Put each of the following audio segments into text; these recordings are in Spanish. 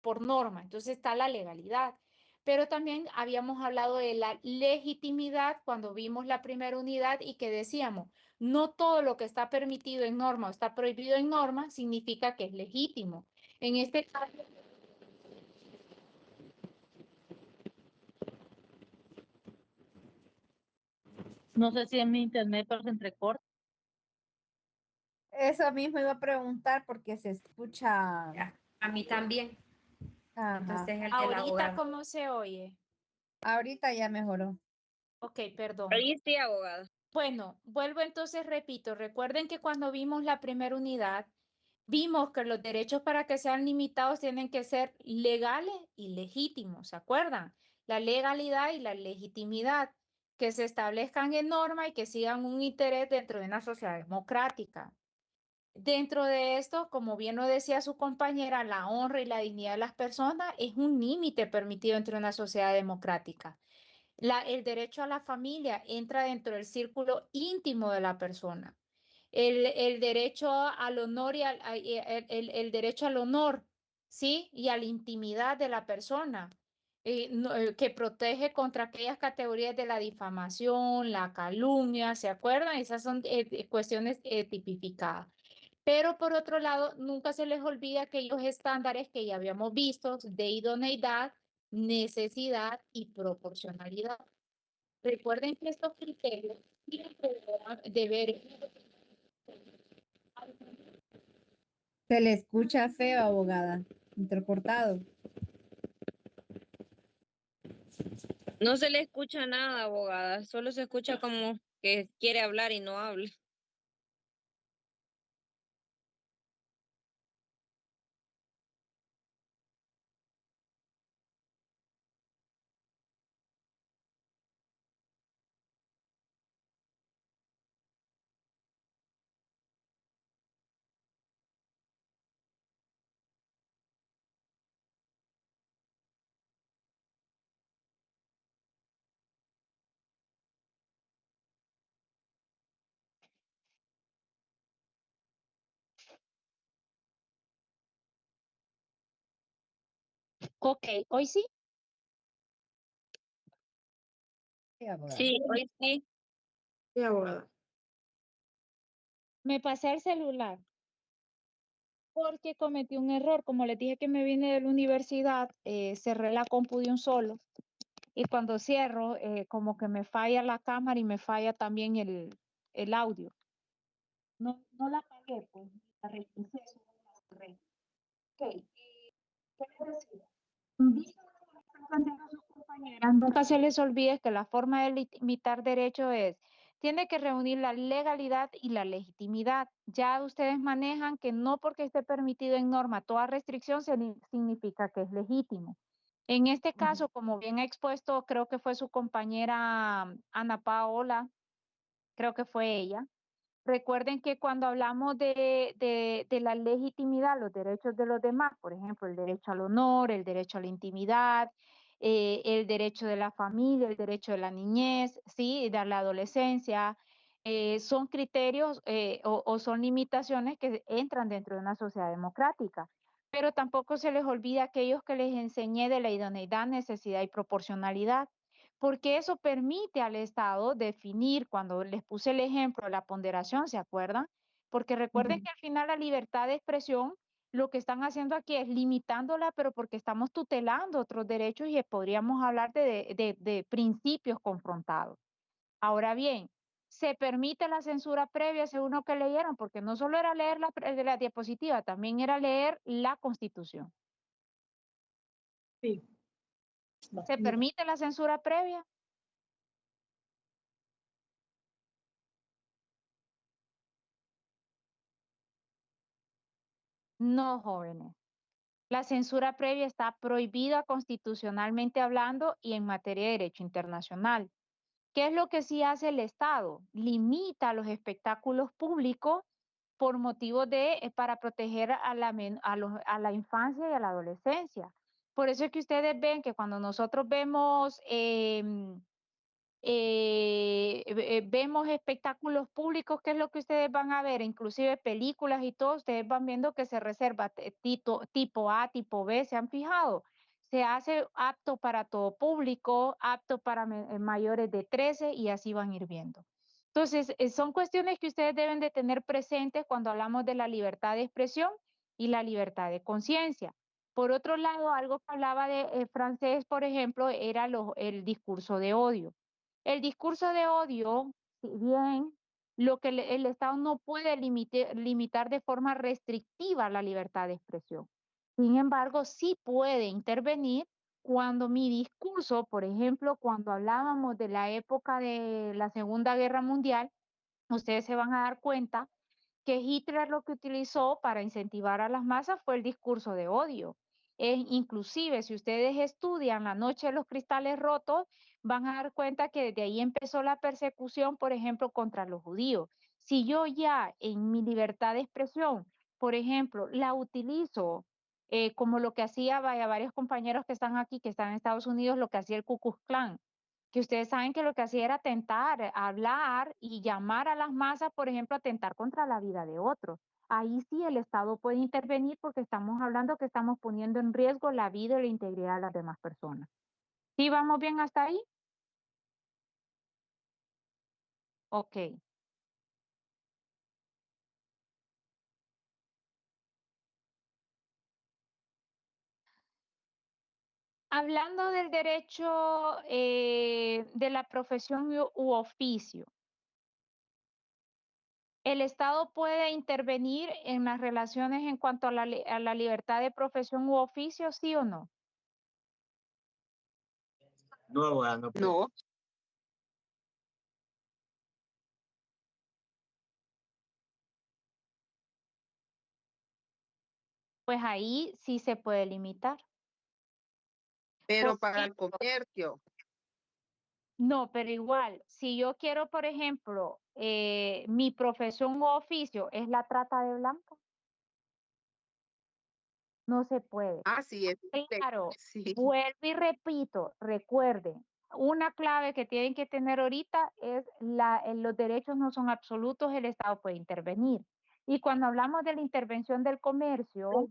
por norma. Entonces está la legalidad. Pero también habíamos hablado de la legitimidad cuando vimos la primera unidad y que decíamos, no todo lo que está permitido en norma o está prohibido en norma significa que es legítimo. En este caso, No sé si es mi internet, pero se entrecorta. Eso mismo iba a preguntar porque se escucha. Ya, a mí también. Ajá. Entonces el ahorita, abogado. ¿cómo se oye? Ahorita ya mejoró. Ok, perdón. Ahí sí, abogada. Bueno, vuelvo entonces, repito, recuerden que cuando vimos la primera unidad, vimos que los derechos para que sean limitados tienen que ser legales y legítimos, ¿se acuerdan? La legalidad y la legitimidad, que se establezcan en norma y que sigan un interés dentro de una sociedad democrática. Dentro de esto, como bien lo decía su compañera, la honra y la dignidad de las personas es un límite permitido dentro de una sociedad democrática. El derecho a la familia entra dentro del círculo íntimo de la persona. El derecho al honor y el derecho al honor, ¿sí? Y a la intimidad de la persona, que protege contra aquellas categorías de la difamación, la calumnia, ¿se acuerdan? Esas son cuestiones tipificadas. Pero por otro lado, nunca se les olvida aquellos estándares que ya habíamos visto de idoneidad, necesidad y proporcionalidad. Recuerden que estos criterios siempre deber. Se le escucha feo, abogada. Entrecortado. No se le escucha nada, abogada. Solo se escucha como que quiere hablar y no habla. Ok, hoy sí. Sí, abogada. Sí, hoy sí. Sí, abogado. Me pasé el celular porque cometí un error. Como les dije que me vine de la universidad, cerré la compu de un solo y cuando cierro, como que me falla la cámara y me falla también el audio. No la apagué, pues la reinicié, solo la cerré. Ok, ¿qué les decía? Dicen lo que están planteando sus compañeras, nunca se les olvide que la forma de limitar derechos es, tiene que reunir la legalidad y la legitimidad. Ya ustedes manejan que no porque esté permitido en norma toda restricción significa que es legítimo. En este caso, como bien ha expuesto, creo que fue su compañera Ana Paola, creo que fue ella. Recuerden que cuando hablamos de la legitimidad, los derechos de los demás, por ejemplo, el derecho al honor, el derecho a la intimidad, el derecho de la familia, el derecho de la niñez, ¿sí? De la adolescencia, son criterios o son limitaciones que entran dentro de una sociedad democrática. Pero tampoco se les olvida aquellos que les enseñé de la idoneidad, necesidad y proporcionalidad porque eso permite al Estado definir, cuando les puse el ejemplo de la ponderación, ¿se acuerdan? Porque recuerden que al final la libertad de expresión, lo que están haciendo aquí es limitándola, pero porque estamos tutelando otros derechos y podríamos hablar de principios confrontados. Ahora bien, se permite la censura previa según lo que leyeron, porque no solo era leer de la diapositiva, también era leer la Constitución. Sí. ¿Se permite la censura previa? No, jóvenes. La censura previa está prohibida constitucionalmente hablando y en materia de derecho internacional. ¿Qué es lo que sí hace el Estado? Limita los espectáculos públicos por motivos para proteger a la infancia y a la adolescencia. Por eso es que ustedes ven que cuando nosotros vemos vemos espectáculos públicos, ¿qué es lo que ustedes van a ver? Inclusive películas y todo, ustedes van viendo que se reserva tipo A, tipo B, ¿se han fijado? Se hace apto para todo público, apto para mayores de 13 y así van a ir viendo. Entonces, son cuestiones que ustedes deben de tener presentes cuando hablamos de la libertad de expresión y la libertad de conciencia. Por otro lado, algo que hablaba de francés, por ejemplo, era el discurso de odio. El discurso de odio, si bien lo que el Estado no puede limitar de forma restrictiva la libertad de expresión. Sin embargo, sí puede intervenir cuando mi discurso, por ejemplo, cuando hablábamos de la época de la Segunda Guerra Mundial, ustedes se van a dar cuenta que Hitler lo que utilizó para incentivar a las masas fue el discurso de odio. Inclusive, si ustedes estudian La Noche de los Cristales Rotos, van a dar cuenta que desde ahí empezó la persecución, por ejemplo, contra los judíos. Si yo ya en mi libertad de expresión, por ejemplo, la utilizo como lo que hacía varios compañeros que están aquí, que están en Estados Unidos, lo que hacía el Ku Klux Klan, que ustedes saben que lo que hacía era atentar, hablar y llamar a las masas, por ejemplo, a atentar contra la vida de otros. Ahí sí el Estado puede intervenir porque estamos hablando que estamos poniendo en riesgo la vida y la integridad de las demás personas. ¿Sí vamos bien hasta ahí? Ok. Hablando del derecho de la profesión u oficio, ¿el Estado puede intervenir en las relaciones en cuanto a la libertad de profesión u oficio, sí o no? No, abogada, no puede. No. Pues ahí sí se puede limitar. Pero ¿Por para qué? el comercio. No, pero igual, si yo quiero, por ejemplo, mi profesión u oficio es la trata de blancas, no se puede. Ah, sí, es. Claro, Sí. vuelvo y repito, recuerden, una clave que tienen que tener ahorita es los derechos no son absolutos, el Estado puede intervenir. Y cuando hablamos de la intervención del comercio,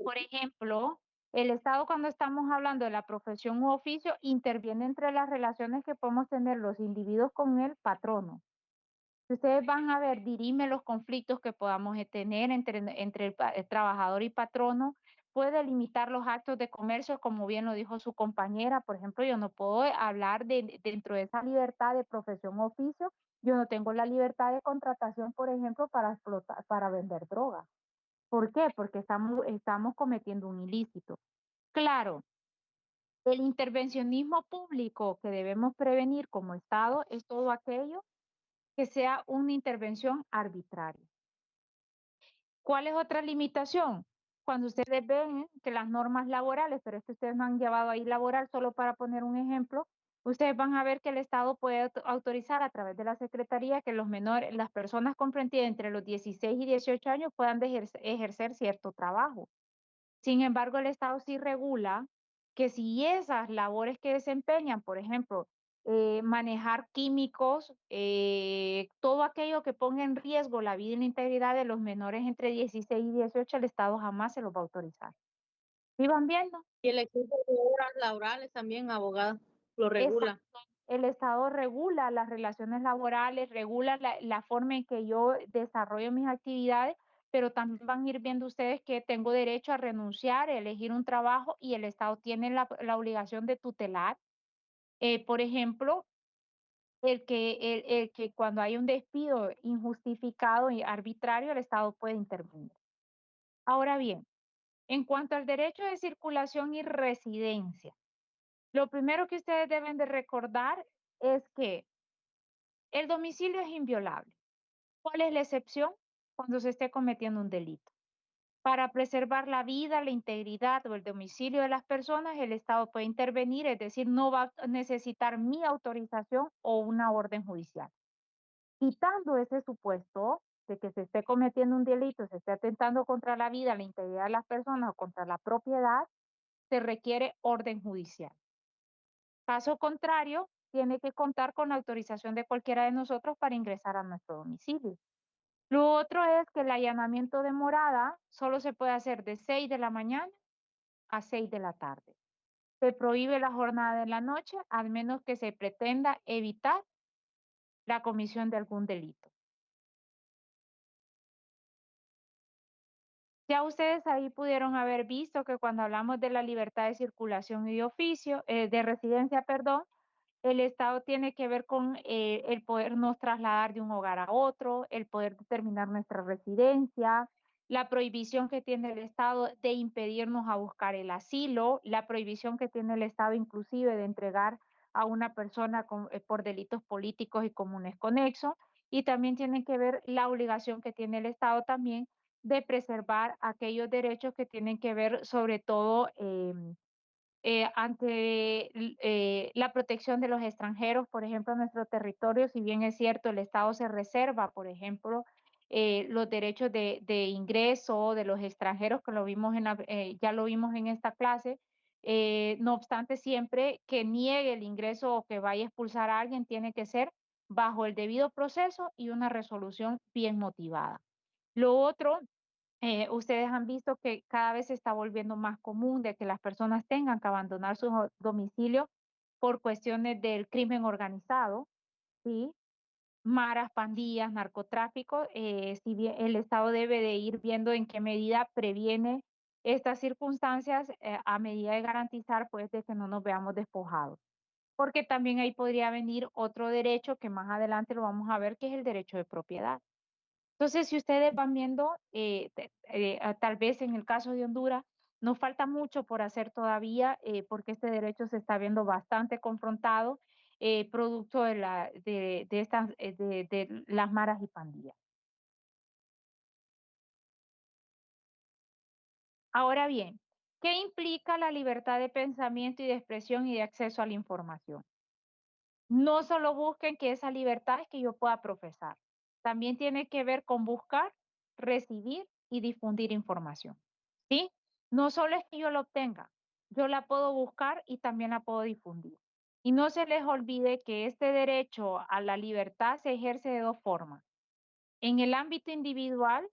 por ejemplo, el Estado cuando estamos hablando de la profesión u oficio interviene entre las relaciones que podemos tener los individuos con el patrono. Ustedes van a ver, dirime los conflictos que podamos tener entre el trabajador y patrono, puede limitar los actos de comercio, como bien lo dijo su compañera. Por ejemplo, yo no puedo hablar dentro de esa libertad de profesión o oficio, yo no tengo la libertad de contratación, por ejemplo, para explotar, para vender droga. ¿Por qué? Porque estamos cometiendo un ilícito. Claro, el intervencionismo público que debemos prevenir como Estado es todo aquello que sea una intervención arbitraria. ¿Cuál es otra limitación? Cuando ustedes ven que las normas laborales, pero es que ustedes no han llevado ahí laboral, solo para poner un ejemplo, ustedes van a ver que el Estado puede autorizar a través de la Secretaría que los menores, las personas comprendidas entre los 16 y 18 años puedan ejercer cierto trabajo. Sin embargo, el Estado sí regula que si esas labores que desempeñan, por ejemplo, manejar químicos, todo aquello que ponga en riesgo la vida y la integridad de los menores entre 16 y 18, el Estado jamás se los va a autorizar. ¿Sí van viendo? Y el exceso de horas laborales también, abogada, lo regula. Exacto. El Estado regula las relaciones laborales, regula la forma en que yo desarrollo mis actividades, pero también van a ir viendo ustedes que tengo derecho a renunciar, a elegir un trabajo y el Estado tiene la obligación de tutelar. Por ejemplo, el que cuando hay un despido injustificado y arbitrario, el Estado puede intervenir. Ahora bien, en cuanto al derecho de circulación y residencia, lo primero que ustedes deben de recordar es que el domicilio es inviolable. ¿Cuál es la excepción? Cuando se esté cometiendo un delito. Para preservar la vida, la integridad o el domicilio de las personas, el Estado puede intervenir, es decir, no va a necesitar mi autorización o una orden judicial. Quitando ese supuesto de que se esté cometiendo un delito, se esté atentando contra la vida, la integridad de las personas o contra la propiedad, se requiere orden judicial. Caso contrario, tiene que contar con la autorización de cualquiera de nosotros para ingresar a nuestro domicilio. Lo otro es que el allanamiento de morada solo se puede hacer de 6 de la mañana a 6 de la tarde. Se prohíbe la jornada de la noche, al menos que se pretenda evitar la comisión de algún delito. Ya ustedes ahí pudieron haber visto que cuando hablamos de la libertad de circulación y de oficio, de residencia, perdón, el Estado tiene que ver con el podernos trasladar de un hogar a otro, el poder determinar nuestra residencia, la prohibición que tiene el Estado de impedirnos a buscar el asilo, la prohibición que tiene el Estado inclusive de entregar a una persona por delitos políticos y comunes conexos, y también tiene que ver la obligación que tiene el Estado también de preservar aquellos derechos que tienen que ver sobre todo ante la protección de los extranjeros, por ejemplo, en nuestro territorio. Si bien es cierto, el Estado se reserva, por ejemplo, los derechos de ingreso de los extranjeros, que lo vimos ya lo vimos en esta clase. No obstante, siempre que niegue el ingreso o que vaya a expulsar a alguien, tiene que ser bajo el debido proceso y una resolución bien motivada. Lo otro, ustedes han visto que cada vez se está volviendo más común de que las personas tengan que abandonar sus domicilios por cuestiones del crimen organizado, ¿sí? Maras, pandillas, narcotráfico. Si bien el Estado debe de ir viendo en qué medida previene estas circunstancias, a medida de garantizar pues de que no nos veamos despojados. Porque también ahí podría venir otro derecho que más adelante lo vamos a ver, que es el derecho de propiedad. Entonces, si ustedes van viendo, tal vez en el caso de Honduras, nos falta mucho por hacer todavía, porque este derecho se está viendo bastante confrontado, producto de las maras y pandillas. Ahora bien, ¿qué implica la libertad de pensamiento y de expresión y de acceso a la información? No solo busquen que esa libertad es que yo pueda profesar, también tiene que ver con buscar, recibir y difundir información, ¿sí? No solo es que yo la obtenga, yo la puedo buscar y también la puedo difundir. Y no se les olvide que este derecho a la libertad se ejerce de dos formas. En el ámbito individual,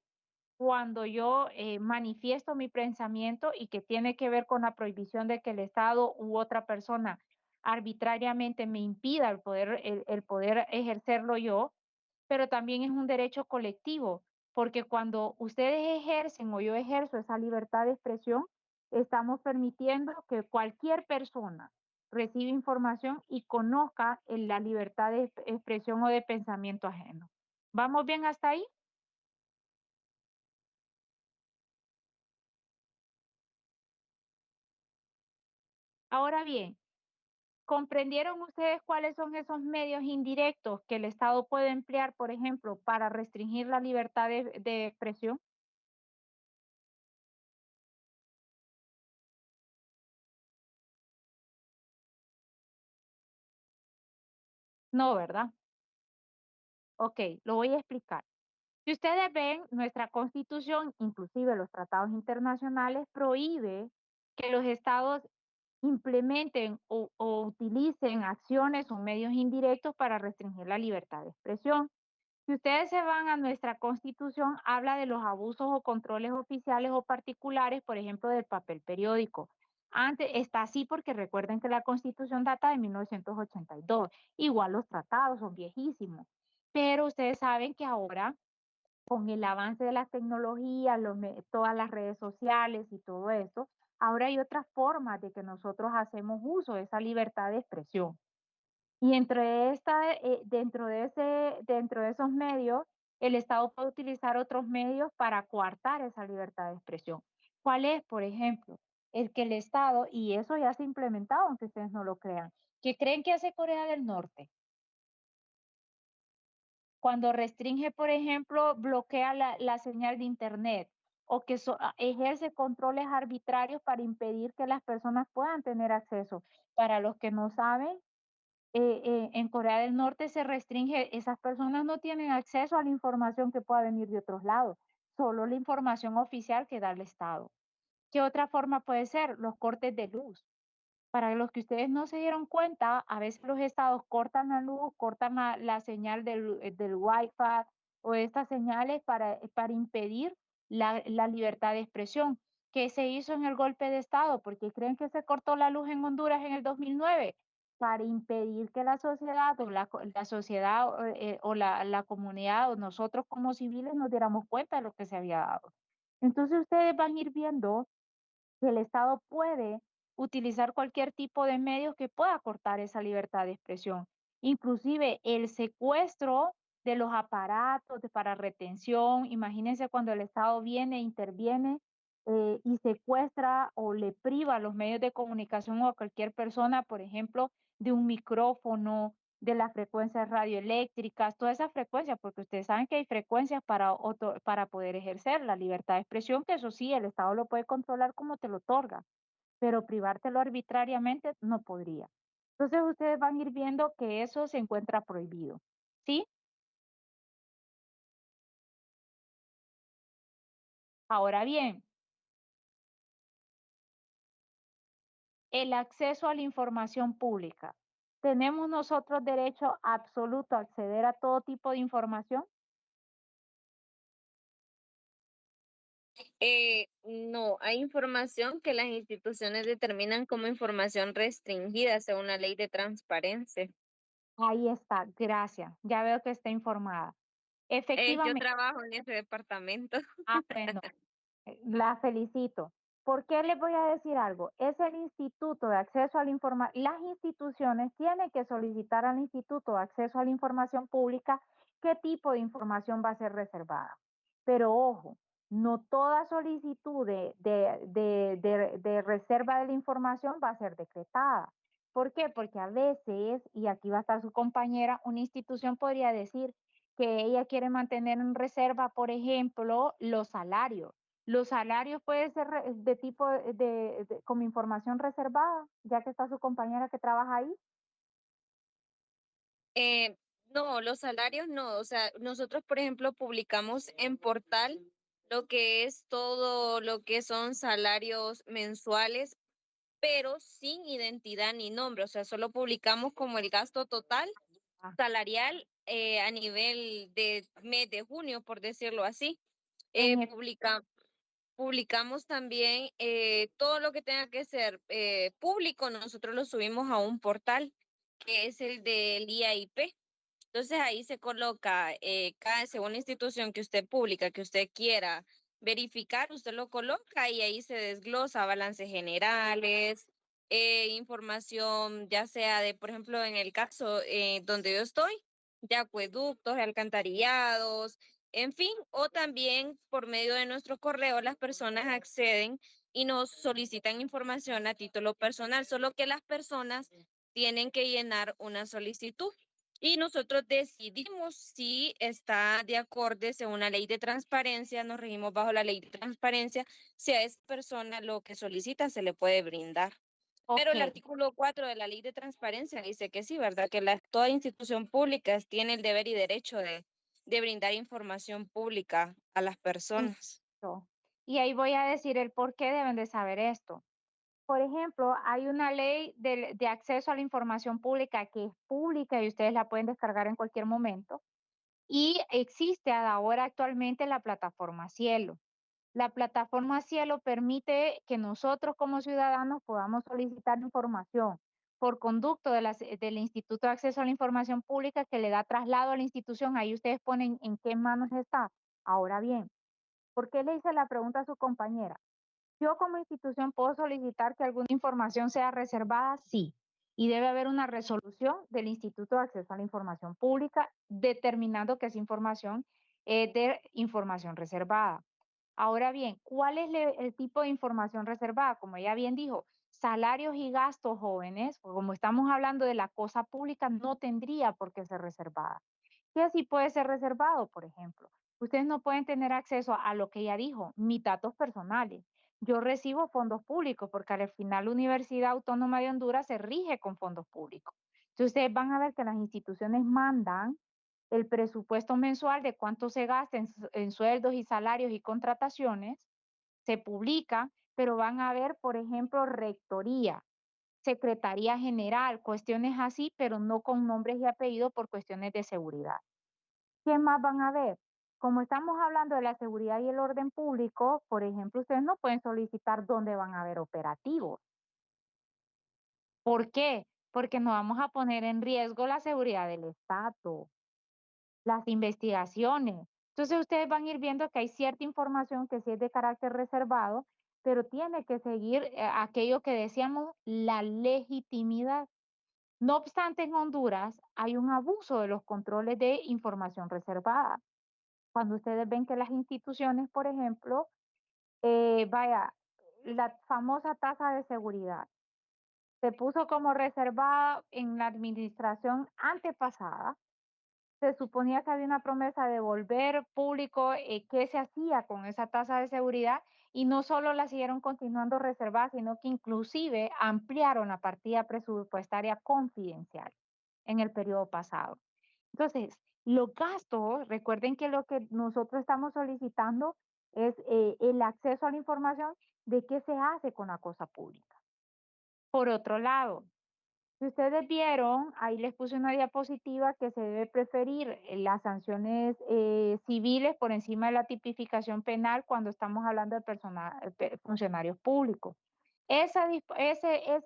cuando yo manifiesto mi pensamiento y que tiene que ver con la prohibición de que el Estado u otra persona arbitrariamente me impida el poder ejercerlo yo, pero también es un derecho colectivo, porque cuando ustedes ejercen o yo ejerzo esa libertad de expresión, estamos permitiendo que cualquier persona reciba información y conozca la libertad de expresión o de pensamiento ajeno. ¿Vamos bien hasta ahí? Ahora bien, ¿comprendieron ustedes cuáles son esos medios indirectos que el Estado puede emplear, por ejemplo, para restringir la libertad de expresión? No, ¿verdad? Ok, lo voy a explicar. Si ustedes ven, nuestra Constitución, inclusive los tratados internacionales, prohíbe que los estados implementen o utilicen acciones o medios indirectos para restringir la libertad de expresión. Si ustedes se van a nuestra Constitución, habla de los abusos o controles oficiales o particulares, por ejemplo, del papel periódico. Antes está así porque recuerden que la Constitución data de 1982. Igual los tratados son viejísimos. Pero ustedes saben que ahora, con el avance de las tecnologías, todas las redes sociales y todo eso, ahora hay otras formas de que nosotros hacemos uso de esa libertad de expresión. Y dentro de esos medios, el Estado puede utilizar otros medios para coartar esa libertad de expresión. ¿Cuál es, por ejemplo? El que el Estado, y eso ya se ha implementado, aunque ustedes no lo crean, ¿qué creen que hace Corea del Norte? Cuando restringe, por ejemplo, bloquea la señal de Internet o que ejerce controles arbitrarios para impedir que las personas puedan tener acceso. Para los que no saben, en Corea del Norte se restringe, esas personas no tienen acceso a la información que pueda venir de otros lados, solo la información oficial que da el Estado. ¿Qué otra forma puede ser? Los cortes de luz. Para los que ustedes no se dieron cuenta, a veces los estados cortan la luz, cortan la señal del Wi-Fi o estas señales para impedir la libertad de expresión. ¿Qué se hizo en el golpe de estado? ¿Por qué creen que se cortó la luz en Honduras en el 2009? Para impedir que la sociedad o la sociedad o la comunidad o nosotros como civiles nos diéramos cuenta de lo que se había dado. Entonces ustedes van a ir viendo que el Estado puede utilizar cualquier tipo de medios que pueda cortar esa libertad de expresión. Inclusive el secuestro de los aparatos para retención. Imagínense cuando el Estado viene, interviene y secuestra o le priva a los medios de comunicación o a cualquier persona, por ejemplo, de un micrófono, de las frecuencias radioeléctricas, todas esas frecuencias, porque ustedes saben que hay frecuencias para poder ejercer la libertad de expresión, que eso sí, el Estado lo puede controlar como te lo otorga, pero privártelo arbitrariamente no podría. Entonces ustedes van a ir viendo que eso se encuentra prohibido, ¿sí? Ahora bien, el acceso a la información pública. ¿Tenemos nosotros derecho absoluto a acceder a todo tipo de información? No, hay información que las instituciones determinan como información restringida según la ley de transparencia. Ahí está, gracias. Ya veo que está informada. Yo Efectivamente, trabajo en ese departamento. bueno, la felicito. ¿Por qué les voy a decir algo? Es el Instituto de Acceso a la Información. Las instituciones tienen que solicitar al Instituto de Acceso a la Información Pública qué tipo de información va a ser reservada. Pero ojo, no toda solicitud de reserva de la información va a ser decretada. ¿Por qué? Porque a veces, y aquí va a estar su compañera, una institución podría decir que ella quiere mantener en reserva, por ejemplo, los salarios. Los salarios pueden ser de tipo como información reservada, ya que está su compañera que trabaja ahí. No, los salarios no. O sea, nosotros, por ejemplo, publicamos en portal lo que es todo lo que son salarios mensuales, pero sin identidad ni nombre. O sea, solo publicamos como el gasto total Ah, salarial a nivel de mes de junio, por decirlo así. en e- Publicamos también todo lo que tenga que ser público, nosotros lo subimos a un portal que es el del IAIP. Entonces ahí se coloca según la institución que usted publica, que usted quiera verificar, usted lo coloca y ahí se desglosa balances generales, información ya sea de, por ejemplo, en el caso donde yo estoy, de acueductos, de alcantarillados, en fin, o también por medio de nuestro correo las personas acceden y nos solicitan información a título personal, solo que las personas tienen que llenar una solicitud y nosotros decidimos si está de acorde según la ley de transparencia, nos regimos bajo la ley de transparencia, si a esa persona lo que solicita se le puede brindar. Pero el ok, artículo 4 de la ley de transparencia dice que sí, ¿verdad? Que toda institución pública tiene el deber y derecho de brindar información pública a las personas. listo. Y ahí voy a decir el por qué deben de saber esto. Por ejemplo, hay una ley de acceso a la información pública que es pública y ustedes la pueden descargar en cualquier momento. Y existe ahora actualmente la plataforma Cielo. La plataforma Cielo permite que nosotros como ciudadanos podamos solicitar información por conducto del Instituto de Acceso a la Información Pública que le da traslado a la institución. Ahí ustedes ponen en qué manos está. Ahora bien, ¿por qué le hice la pregunta a su compañera? ¿Yo como institución puedo solicitar que alguna información sea reservada? Sí. Y debe haber una resolución del Instituto de Acceso a la Información Pública determinando que esa información es de información reservada. Ahora bien, ¿cuál es el tipo de información reservada? Como ella bien dijo, salarios y gastos jóvenes, o como estamos hablando de la cosa pública, no tendría por qué ser reservada. ¿Qué sí puede ser reservado, por ejemplo? Ustedes no pueden tener acceso a lo que ella dijo, mis datos personales. Yo recibo fondos públicos porque al final la Universidad Autónoma de Honduras se rige con fondos públicos. Entonces ustedes van a ver que las instituciones mandan el presupuesto mensual de cuánto se gasta en sueldos y salarios y contrataciones, se publica, pero van a ver, por ejemplo, rectoría. Secretaría General, cuestiones así, pero no con nombres y apellidos por cuestiones de seguridad. ¿Qué más van a ver? Como estamos hablando de la seguridad y el orden público, por ejemplo, ustedes no pueden solicitar dónde van a haber operativos. ¿Por qué? Porque no vamos a poner en riesgo la seguridad del Estado, las investigaciones. Entonces ustedes van a ir viendo que hay cierta información que sí es de carácter reservado, pero tiene que seguir aquello que decíamos, la legitimidad. No obstante, en Honduras hay un abuso de los controles de información reservada. Cuando ustedes ven que las instituciones, por ejemplo, vaya, la famosa tasa de seguridad se puso como reservada en la administración antepasada. Se suponía que había una promesa de volver público qué se hacía con esa tasa de seguridad y no solo la siguieron continuando reservada, sino que inclusive ampliaron la partida presupuestaria confidencial en el periodo pasado. Entonces, los gastos, recuerden que lo que nosotros estamos solicitando es el acceso a la información de qué se hace con la cosa pública. Por otro lado, si ustedes vieron, ahí les puse una diapositiva que se debe preferir las sanciones civiles por encima de la tipificación penal cuando estamos hablando de funcionarios públicos. Ese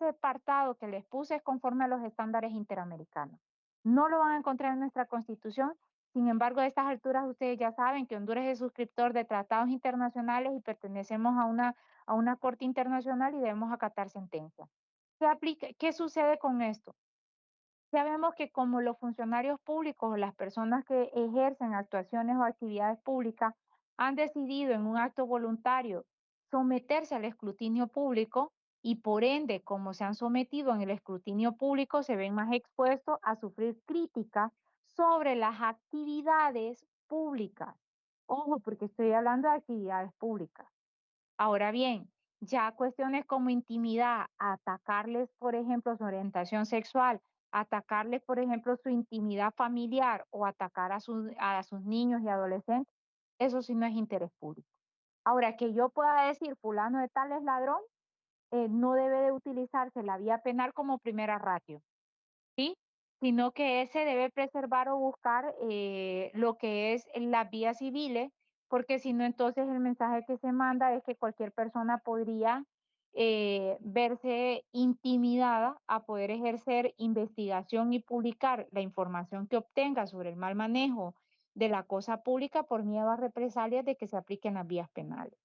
apartado que les puse es conforme a los estándares interamericanos. No lo van a encontrar en nuestra Constitución. Sin embargo, a estas alturas ustedes ya saben que Honduras es suscriptor de tratados internacionales y pertenecemos a una corte internacional y debemos acatar sentencias. ¿Qué sucede con esto? Sabemos que como los funcionarios públicos o las personas que ejercen actuaciones o actividades públicas han decidido en un acto voluntario someterse al escrutinio público y por ende, como se han sometido en el escrutinio público, se ven más expuestos a sufrir críticas sobre las actividades públicas. Ojo, porque estoy hablando de actividades públicas. Ahora bien, ya cuestiones como intimidad, atacarles, por ejemplo, su orientación sexual, atacarles, por ejemplo, su intimidad familiar o atacar a sus niños y adolescentes, eso sí no es interés público. Ahora, que yo pueda decir fulano de tal es ladrón, no debe de utilizarse la vía penal como primera ratio. ¿Sí? Sino que se debe preservar o buscar lo que es las vías civiles, porque si no, entonces el mensaje que se manda es que cualquier persona podría verse intimidada a poder ejercer investigación y publicar la información que obtenga sobre el mal manejo de la cosa pública por miedo a represalias de que se apliquen las vías penales.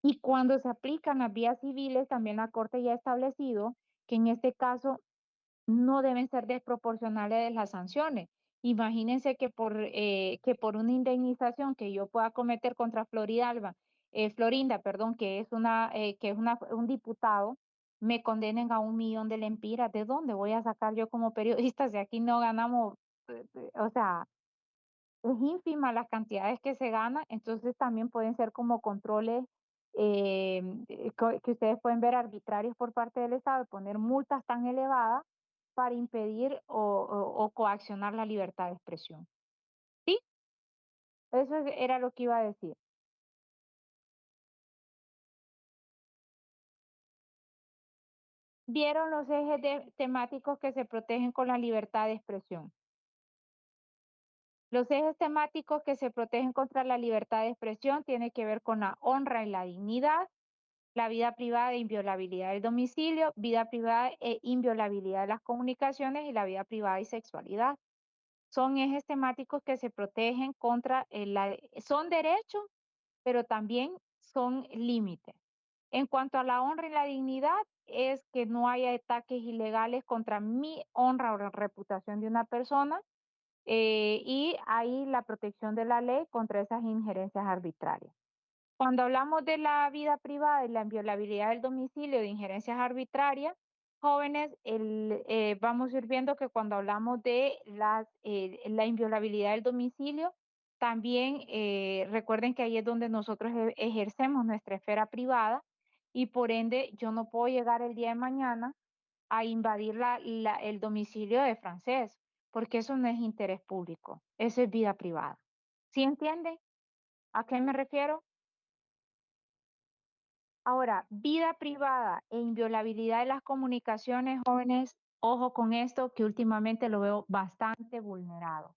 Y cuando se aplican las vías civiles, también la Corte ya ha establecido que en este caso no deben ser desproporcionales las sanciones. Imagínense que por una indemnización que yo pueda cometer contra Florinda, perdón, un diputado, me condenen a 1 millón de lempiras. ¿De dónde voy a sacar yo como periodista si aquí no ganamos? O sea, es ínfima las cantidades que se ganan, entonces también pueden ser como controles que ustedes pueden ver arbitrarios por parte del Estado, de poner multas tan elevadas para impedir o coaccionar la libertad de expresión. ¿Sí? Eso era lo que iba a decir. ¿Vieron los ejes temáticos que se protegen con la libertad de expresión? Los ejes temáticos que se protegen contra la libertad de expresión tienen que ver con la honra y la dignidad, la vida privada e inviolabilidad del domicilio, vida privada e inviolabilidad de las comunicaciones y la vida privada y sexualidad. Son ejes temáticos que se protegen contra, son derechos, pero también son límites. En cuanto a la honra y la dignidad, es que no haya ataques ilegales contra mi honra o reputación de una persona y hay la protección de la ley contra esas injerencias arbitrarias. Cuando hablamos de la vida privada y la inviolabilidad del domicilio, de injerencias arbitrarias, jóvenes, vamos a ir viendo que cuando hablamos de la inviolabilidad del domicilio, también recuerden que ahí es donde nosotros ejercemos nuestra esfera privada y por ende yo no puedo llegar el día de mañana a invadir el domicilio de Francés, porque eso no es interés público, eso es vida privada. ¿Sí entienden a qué me refiero? Ahora, vida privada e inviolabilidad de las comunicaciones, jóvenes, ojo con esto, que últimamente lo veo bastante vulnerado.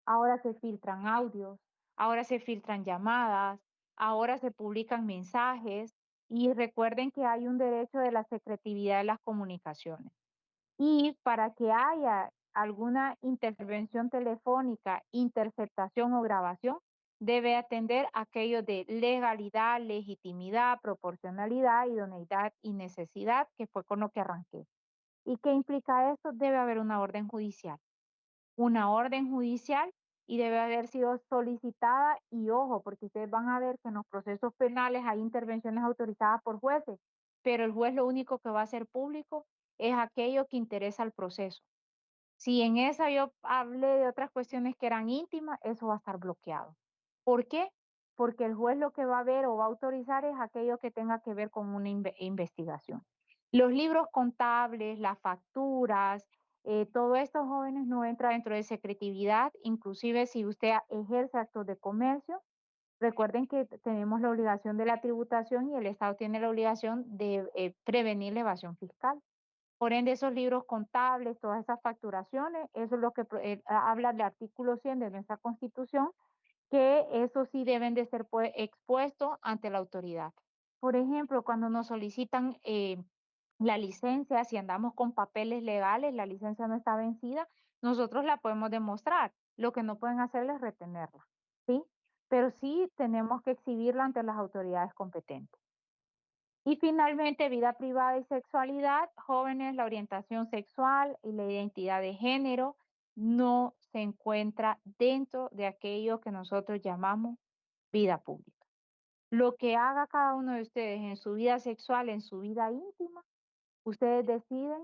Ahora se filtran audios, ahora se filtran llamadas, ahora se publican mensajes y recuerden que hay un derecho de la secretividad de las comunicaciones. Y para que haya alguna intervención telefónica, interceptación o grabación, debe atender aquello de legalidad, legitimidad, proporcionalidad, idoneidad y necesidad, que fue con lo que arranqué. ¿Y qué implica esto? Debe haber una orden judicial. Una orden judicial y debe haber sido solicitada y ojo, porque ustedes van a ver que en los procesos penales hay intervenciones autorizadas por jueces, pero el juez lo único que va a hacer público es aquello que interesa al proceso. Si en esa yo hablé de otras cuestiones que eran íntimas, eso va a estar bloqueado. ¿Por qué? Porque el juez lo que va a ver o va a autorizar es aquello que tenga que ver con una investigación. Los libros contables, las facturas, todo esto, jóvenes, no entra dentro de secretividad, inclusive si usted ejerce actos de comercio. Recuerden que tenemos la obligación de la tributación y el Estado tiene la obligación de prevenir la evasión fiscal. Por ende, esos libros contables, todas esas facturaciones, eso es lo que habla el artículo 100 de nuestra Constitución, que eso sí deben de ser pues, expuestos ante la autoridad. Por ejemplo, cuando nos solicitan la licencia, si andamos con papeles legales, la licencia no está vencida, nosotros la podemos demostrar. Lo que no pueden hacer es retenerla, ¿sí? Pero sí tenemos que exhibirla ante las autoridades competentes. Y finalmente, vida privada y sexualidad, jóvenes, la orientación sexual y la identidad de género no se encuentra dentro de aquello que nosotros llamamos vida pública. Lo que haga cada uno de ustedes en su vida sexual, en su vida íntima, ustedes deciden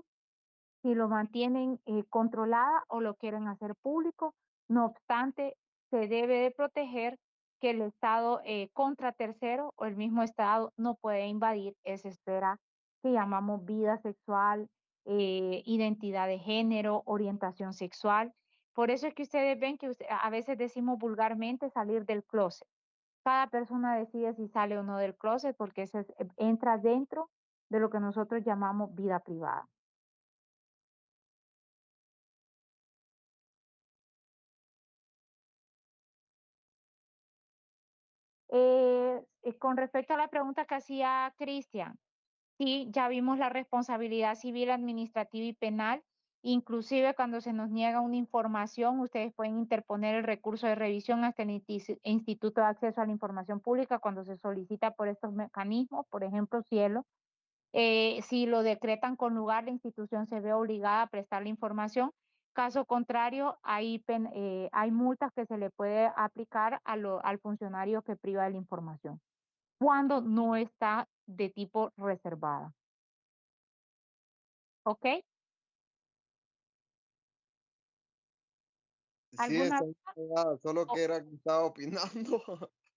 si lo mantienen controlada o lo quieren hacer público. No obstante, se debe de proteger que el Estado contra tercero o el mismo Estado no puede invadir esa esfera que llamamos vida sexual, identidad de género, orientación sexual. Por eso es que ustedes ven que a veces decimos vulgarmente salir del closet. Cada persona decide si sale o no del closet porque eso entra dentro de lo que nosotros llamamos vida privada. Con respecto a la pregunta que hacía Cristian, sí, ya vimos la responsabilidad civil, administrativa y penal. Inclusive cuando se nos niega una información, ustedes pueden interponer el recurso de revisión hasta el Instituto de Acceso a la Información Pública cuando se solicita por estos mecanismos, por ejemplo, Cielo. Si lo decretan con lugar, la institución se ve obligada a prestar la información. Caso contrario, hay multas que se le puede aplicar al funcionario que priva de la información, cuando no está de tipo reservada. ¿Ok? Sí, ¿Alguna? está bien, solo que era que estaba opinando.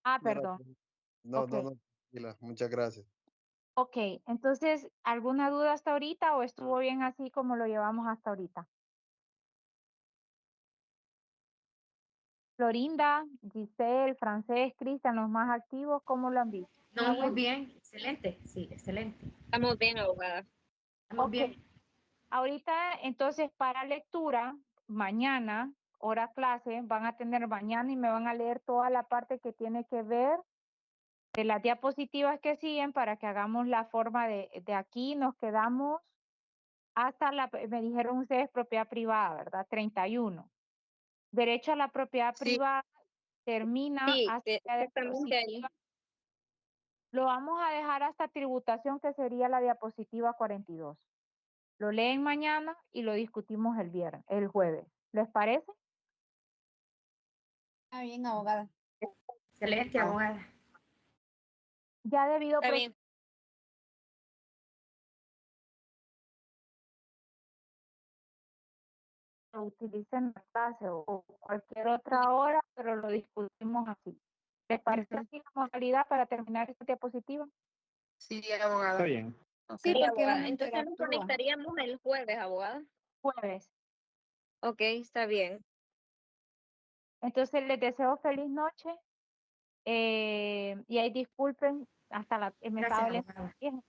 Ah, No, era- perdón. no, Ok. tranquila, muchas gracias. Ok, entonces, ¿alguna duda hasta ahorita o estuvo bien así como lo llevamos hasta ahorita? Florinda, Giselle, Francés, Cristian, los más activos, ¿cómo lo han visto? No, muy bien, excelente, sí, excelente. Estamos bien, abogada. Estamos Ok. bien. Ahorita, entonces, para lectura, mañana, hora clase, van a tener mañana y me van a leer toda la parte que tiene que ver de las diapositivas que siguen para que hagamos la forma de aquí, nos quedamos hasta me dijeron ustedes propiedad privada, ¿verdad? 31. Derecho a la propiedad Sí, privada termina sí, hasta la exactamente diapositiva. ahí. Lo vamos a dejar hasta tributación, que sería la diapositiva 42. Lo leen mañana y lo discutimos el jueves. ¿Les parece? Está bien, abogada. Excelente, abogada. Ya debido Está bien. lo utilicen en la clase o cualquier otra hora, pero lo discutimos así. ¿Les parece así la modalidad para terminar esta diapositiva? Sí, abogada. Está bien. Sí, Sí, porque abogada. uno Entonces nos interactúa. conectaríamos el jueves, abogada. Jueves. Ok, está bien. Entonces les deseo feliz noche y ahí disculpen hasta me Gracias, estaba doliendo abogada. la pierna.